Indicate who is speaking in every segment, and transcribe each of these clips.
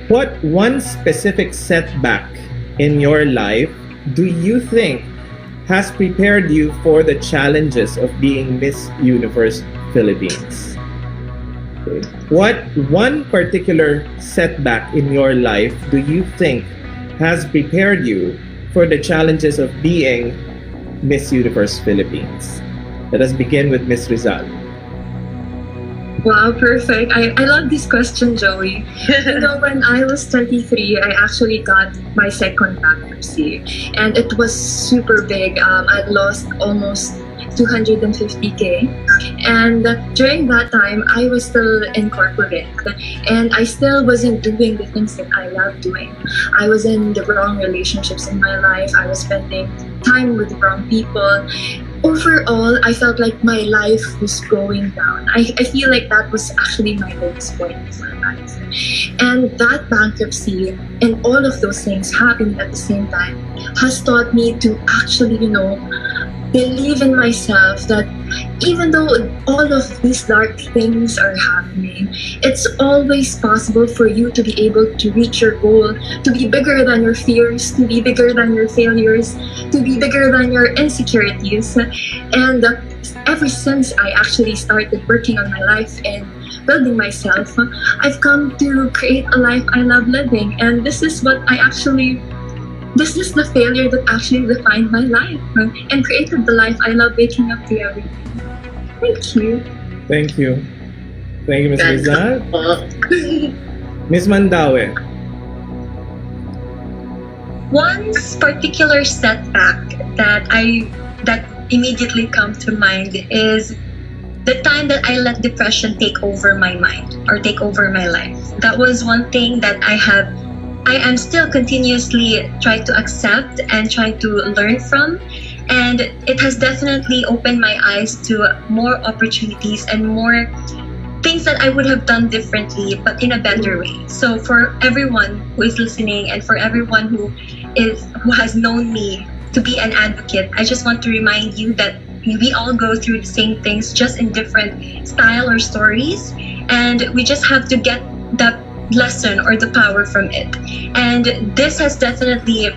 Speaker 1: What one specific setback in your life do you think has prepared you for the challenges of being Miss Universe Philippines? What one particular setback in your life do you think has prepared you for the challenges of being Miss Universe Philippines? Let us begin with Miss Rizal.
Speaker 2: Wow, perfect. I love this question, Joey. When I was 23, I actually got my second bankruptcy, and it was super big. I lost almost 250K. And during that time, I was still in corporate, and I still wasn't doing the things that I love doing. I was in the wrong relationships in my life. I was spending time with the wrong people. Overall, I felt like my life was going down. I feel like that was actually my lowest point in my life. And that bankruptcy and all of those things happening at the same time has taught me to actually, believe in myself that even though all of these dark things are happening, it's always possible for you to be able to reach your goal, to be bigger than your fears, to be bigger than your failures, to be bigger than your insecurities. And ever since I actually started working on my life and building myself, I've come to create a life I love living. And this is the failure that actually defined my life and created the life I love waking up to every day. Thank you.
Speaker 1: Thank you. Thank you, Ms. Rizal. Ms. Mandawe.
Speaker 3: One particular setback that immediately come to mind is the time that I let depression take over my mind or take over my life. That was one thing that I am still continuously trying to accept and trying to learn from. And it has definitely opened my eyes to more opportunities and more things that I would have done differently, but in a better way. So for everyone who is listening and for everyone who has known me to be an advocate, I just want to remind you that we all go through the same things, just in different style or stories. And we just have to get that lesson or the power from it. And this has definitely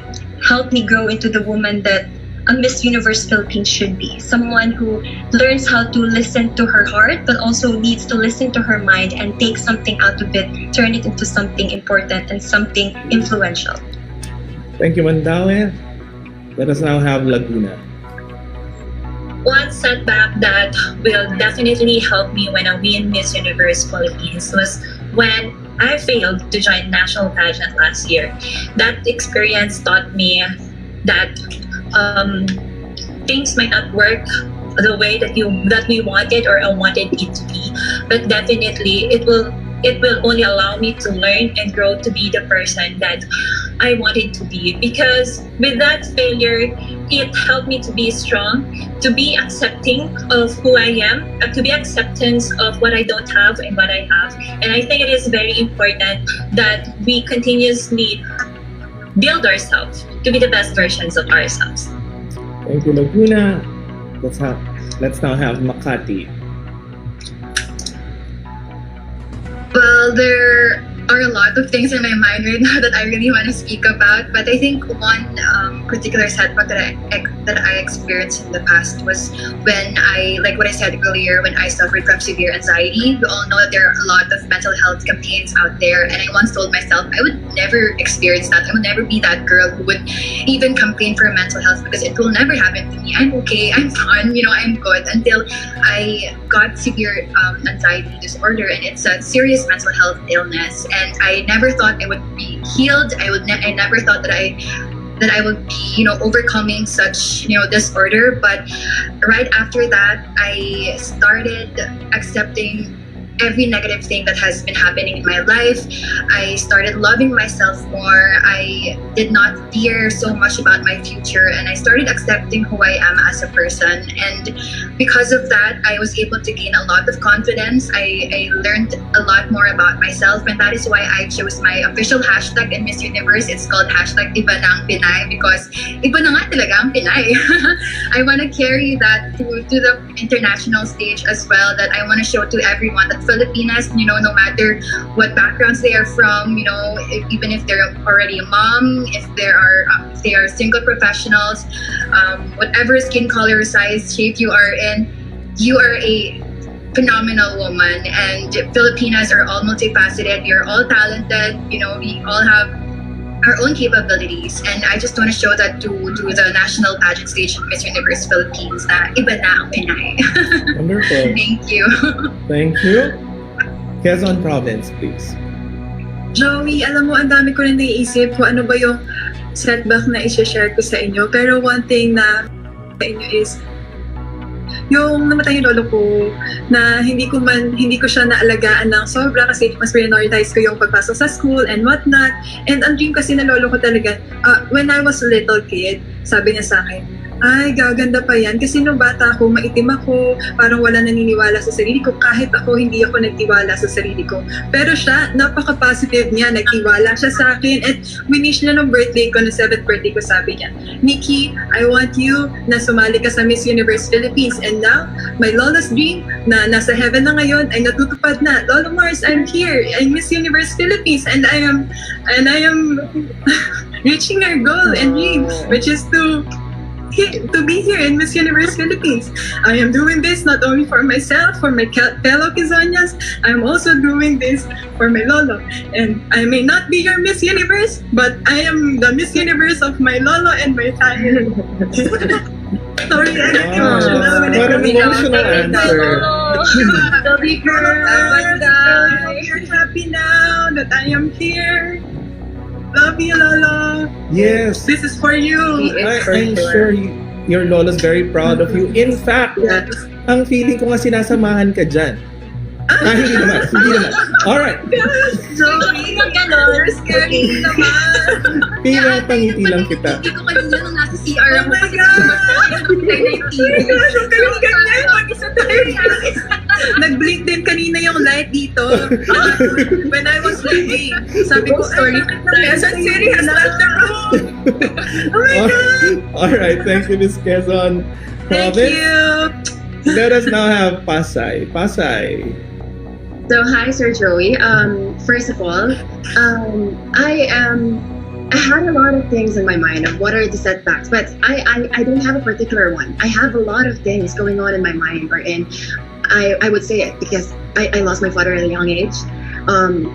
Speaker 3: helped me grow into the woman that a Miss Universe Philippines should be. Someone who learns how to listen to her heart, but also needs to listen to her mind and take something out of it, turn it into something important and something influential.
Speaker 1: Thank you, Mandawe. Let us now have Laguna.
Speaker 4: One setback that will definitely help me when I win Miss Universe Philippines was when I failed to join national pageant last year. That experience taught me that things might not work the way that we wanted or I wanted it to be, but definitely it will only allow me to learn and grow to be the person that I wanted to be. Because with that failure, it helped me to be strong, to be accepting of who I am, to be acceptance of what I don't have and what I have. And I think it is very important that we continuously build ourselves to be the best versions of ourselves.
Speaker 1: Thank you, Laguna. Let's now have Makati.
Speaker 5: Well, there are a lot of things in my mind right now that I really want to speak about, but I think one particular setback that I experienced in the past was when like what I said earlier, when I suffered from severe anxiety. We all know that there are a lot of mental health campaigns out there, and I once told myself I would never experience that. I would never be that girl who would even campaign for mental health because it will never happen to me. I'm okay, I'm fine, I'm good, until I got severe anxiety disorder, and it's a serious mental health illness. And I never thought I would be healed. I never thought that I would be, overcoming such, disorder. But right after that, I started accepting every negative thing that has been happening in my life. I started loving myself more. I did not fear so much about my future, and I started accepting who I am as a person. And because of that, I was able to gain a lot of confidence. I learned a lot more about myself, and that is why I chose my official hashtag in Miss Universe. It's called hashtag Iba na ang Pinay, because iba na nga talaga ang Pinay. I want to carry that to the international stage as well, that I want to show to everyone that Filipinas, no matter what backgrounds they are from, even if they're already a mom, if they are single professionals, whatever skin color, size, shape you are in, you are a phenomenal woman, and Filipinas are all multifaceted. We are all talented. We all have our own capabilities, and I just want to show that to the national pageant stage of Miss Universe Philippines na iba na ang Pinay.
Speaker 1: Wonderful.
Speaker 5: Thank you.
Speaker 1: Thank you. Quezon Province, please.
Speaker 6: Joey, alam mo, ang dami ko na naiisip kung ano ba yung setback na i-share ko sa inyo. Pero one thing na sa inyo is, yung namatay yung lolo ko, na hindi ko siya naalagaan ng sobra kasi mas prioritize ko yung pagpasok sa school and whatnot. And ang dream kasi na lolo ko talaga, when I was a little kid, sabi niya sa akin, ay, gaganda pa yan. Kasi nung bata ako, maitim ako, parang wala naniniwala sa sarili ko. Kahit ako, hindi ako nagtiwala sa sarili ko. Pero siya, napaka-positive niya, nagtiwala siya sa akin. At winish niya nung birthday ko, na 7th birthday ko, sabi niya, Nikki, I want you na sumali ka sa Miss Universe Philippines. And now, my Lola's dream na nasa heaven na ngayon ay natutupad na. Lola Mars, I'm here. I'm Miss Universe Philippines. And I am reaching our goal and dream, which is to be here in Miss Universe Philippines. I am doing this not only for myself, for my fellow Quezonians, I'm also doing this for my lolo. And I may not be your Miss Universe, but I am the Miss Universe of my lolo and my family. Sorry, I get emotional when I
Speaker 1: What an
Speaker 6: come
Speaker 1: emotional answer.
Speaker 6: Sorry, girl. I hope you're happy now that I am here. Love you, Lolo.
Speaker 1: Yes.
Speaker 6: This is for you.
Speaker 1: I'm sure your lolo's very proud of you. In fact, ang feeling ko nga sinasamahan ka dyan. Hindi naman. Alright.
Speaker 6: Joey, you're scary naman.
Speaker 1: Pinapangiti lang kita.
Speaker 5: Hindi ko kanina nung nasa CR
Speaker 6: Oh
Speaker 5: ako
Speaker 6: my
Speaker 5: kasi
Speaker 6: God!
Speaker 5: TV.
Speaker 6: Huwag kayong ganyan. Mag-isa tayo. Nag-blink din kanina yung light dito. When I was leaving, sabi ko, ay, bakit na Quezon City has left the room? Oh my God!
Speaker 1: Alright, thank you, Miss Quezon
Speaker 6: Thank
Speaker 1: Province.
Speaker 6: you.
Speaker 1: Let us now have Pasay. Pasay.
Speaker 7: So hi, Sir Joey. First of all, I had a lot of things in my mind of what are the setbacks, but I don't have a particular one. I have a lot of things going on in my mind, wherein I would say it because I lost my father at a young age.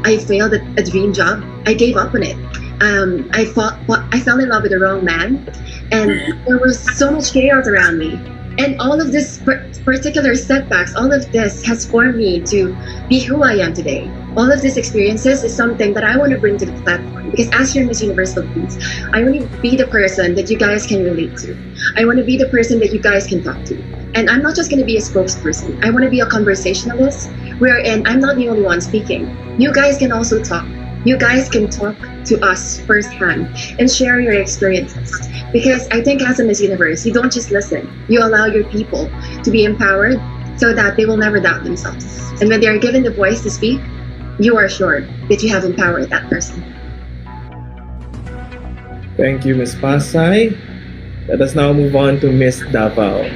Speaker 7: I failed at a dream job. I gave up on it. I fell in love with the wrong man, and there was so much chaos around me. And all of this particular setbacks, all of this has formed me to be who I am today. All of these experiences is something that I want to bring to the platform, because as your Miss Universe Philippines, I want to be the person that you guys can relate to. I want to be the person that you guys can talk to. And I'm not just going to be a spokesperson. I want to be a conversationalist, wherein I'm not the only one speaking. You guys can also talk. You guys can talk to us firsthand and share your experiences. Because I think as a Miss Universe, you don't just listen. You allow your people to be empowered so that they will never doubt themselves. And when they are given the voice to speak, you are sure that you have empowered that person.
Speaker 1: Thank you, Miss Pasay. Let us now move on to Miss Davao.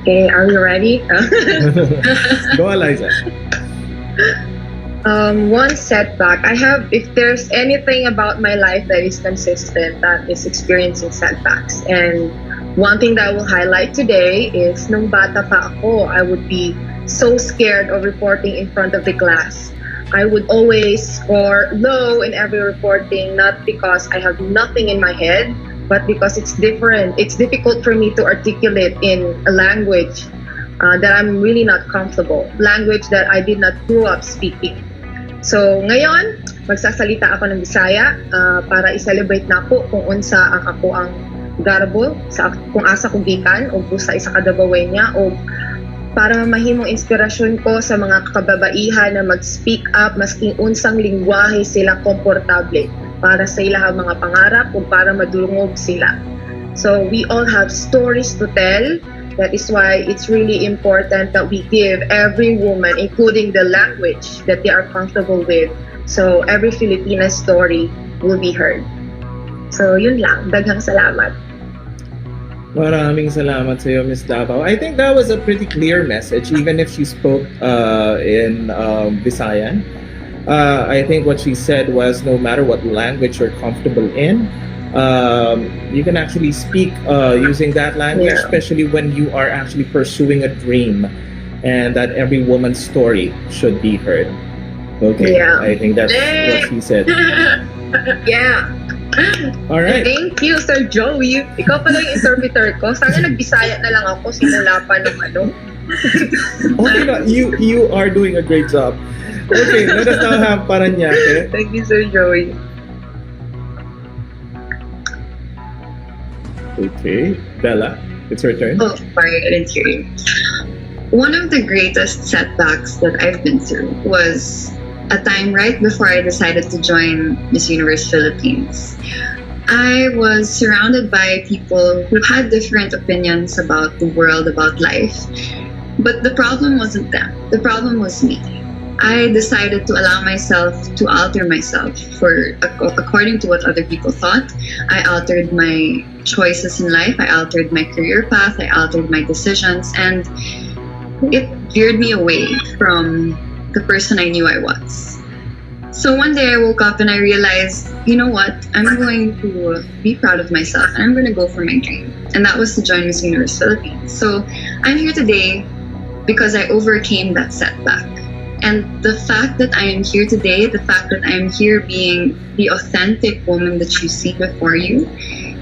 Speaker 7: Okay, are we ready?
Speaker 1: Go, Eliza.
Speaker 7: One setback. If there's anything about my life that is consistent, that is experiencing setbacks. And one thing that I will highlight today is nung bata pa ako, I would be so scared of reporting in front of the class. I would always score low in every reporting, not because I have nothing in my head, but because it's different. It's difficult for me to articulate in a language that I'm really not comfortable, language that I did not grow up speaking. So ngayon, magsasalita ako ng Bisaya para i-celebrate na po kung unsa ang ako ang garbo, kung asa ko gikan o sa isa kadabaway niya, o para mahimong inspirasyon ko sa mga kababaihan na mag-speak up maski unsang lingwahe sila komportable para sa ilang mga pangarap o para madungog sila. So we all have stories to tell. That is why it's really important that we give every woman, including the language that they are comfortable with, so every Filipina story will be heard. So yun lang. Daghang salamat.
Speaker 1: Maraming salamat sa iyo, Miss Davao. I think that was a pretty clear message, even if she spoke in Visayan. I think what she said was no matter what language you're comfortable in, you can actually speak using that language,
Speaker 2: Yeah.
Speaker 1: especially when you are actually pursuing a dream, and that every woman's story should be heard. Okay,
Speaker 2: Yeah.
Speaker 1: I think that's what she said.
Speaker 6: Yeah.
Speaker 1: All right.
Speaker 7: Thank you, Sir Joey. Ikaw pala yung interpreter ko. Sana nagbisaya na lang ako simula pa ng ano.
Speaker 1: Okay, no, you are doing a great job. Okay, let us now have Paranaque.
Speaker 7: Thank you, Sir Joey.
Speaker 1: Okay, Bella, it's your turn.
Speaker 5: Oh, sorry, I didn't hear you. One of the greatest setbacks that I've been through was a time right before I decided to join Miss Universe Philippines. I was surrounded by people who had different opinions about the world, about life. But the problem wasn't them, the problem was me. I decided to allow myself to alter myself according to what other people thought. I altered my choices in life, I altered my career path, I altered my decisions, and it veered me away from the person I knew I was. So one day I woke up and I realized, you know what, I'm going to be proud of myself and I'm going to go for my dream. And that was to join Miss Universe Philippines. So I'm here today because I overcame that setback. And the fact that I am here today, the fact that I am here being the authentic woman that you see before you,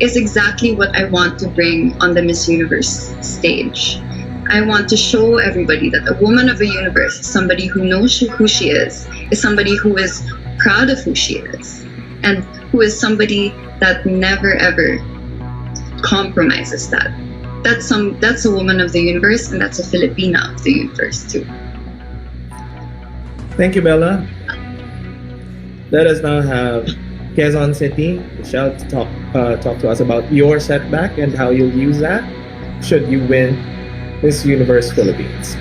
Speaker 5: is exactly what I want to bring on the Miss Universe stage. I want to show everybody that a woman of the universe is somebody who knows who she is somebody who is proud of who she is, and who is somebody that never ever compromises that. That's a woman of the universe, and that's a Filipina of the universe too.
Speaker 1: Thank you, Bella. Let us now have Quezon City, Michelle, to talk to us about your setback and how you'll use that should you win Miss Universe Philippines.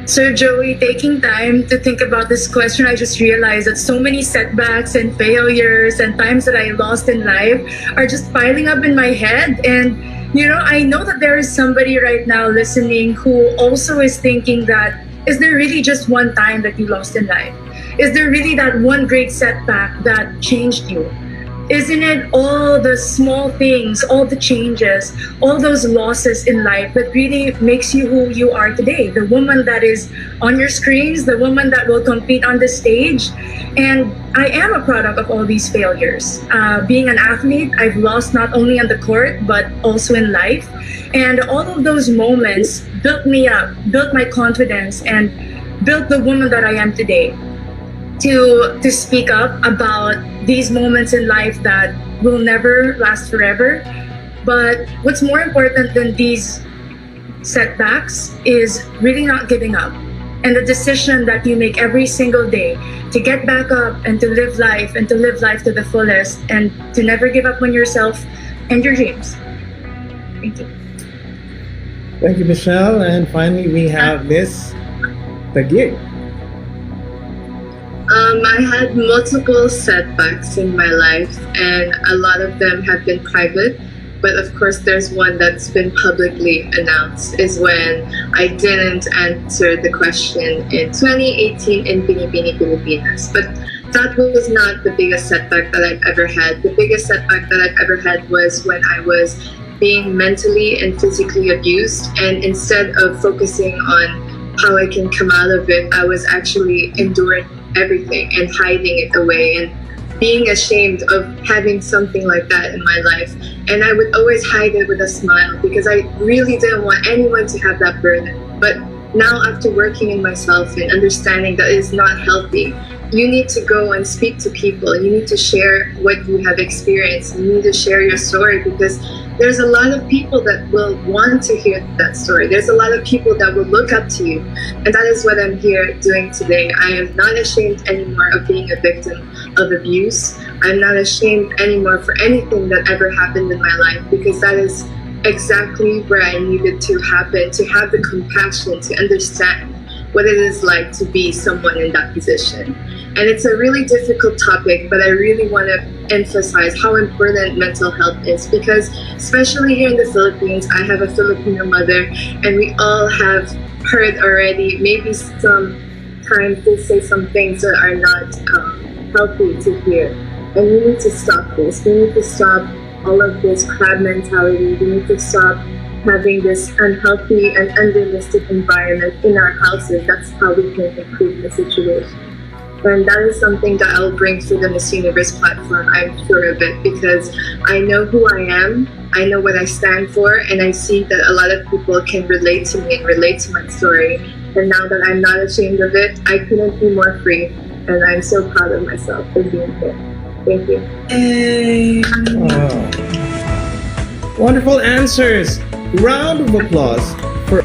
Speaker 6: So Joey, taking time to think about this question, I just realized that so many setbacks and failures and times that I lost in life are just piling up in my head. And, you know, I know that there is somebody right now listening who also is thinking that, is there really just one time that you lost in life? Is there really that one great setback that changed you? Isn't it all the small things, all the changes, all those losses in life that really makes you who you are today? The woman that is on your screens, the woman that will compete on the stage. And I am a product of all these failures. Being an athlete, I've lost not only on the court, but also in life. And all of those moments built me up, built my confidence, and built the woman that I am today. To speak up about these moments in life that will never last forever. But what's more important than these setbacks is really not giving up, and the decision that you make every single day to get back up and to live life to the fullest, and to never give up on yourself and your dreams. Thank you.
Speaker 1: Thank you, Michelle. And finally, we have Miss Taguig.
Speaker 8: I had multiple setbacks in my life, and a lot of them have been private. But of course, there's one that's been publicly announced, is when I didn't answer the question in 2018 in Binibini, Pilipinas. But that was not the biggest setback that I've ever had. The biggest setback that I've ever had was when I was being mentally and physically abused, and instead of focusing on how I can come out of it, I was actually enduring everything and hiding it away and being ashamed of having something like that in my life. And I would always hide it with a smile because I really didn't want anyone to have that burden. But now, after working in myself and understanding that it's not healthy, you need to go and speak to people. You need to share what you have experienced. You need to share your story, because there's a lot of people that will want to hear that story. There's a lot of people that will look up to you. And that is what I'm here doing today. I am not ashamed anymore of being a victim of abuse. I'm not ashamed anymore for anything that ever happened in my life, because that is exactly where I needed to happen, to have the compassion to understand what it is like to be someone in that position. And it's a really difficult topic, but I really want to emphasize how important mental health is, because especially here in the Philippines, I have a Filipino mother, and we all have heard already maybe sometimes they say some things that are not healthy to hear. And we need to stop this. We need to stop all of this crab mentality. We need to stop having this unhealthy and unrealistic environment in our houses. That's how we can improve the situation. And that is something that I'll bring to the Miss Universe platform, I'm sure of it, because I know who I am, I know what I stand for, and I see that a lot of people can relate to me and relate to my story. And now that I'm not ashamed of it, I couldn't be more free, and I'm so proud of myself for being here. Thank you.
Speaker 1: Wow. Wonderful answers. Round of applause for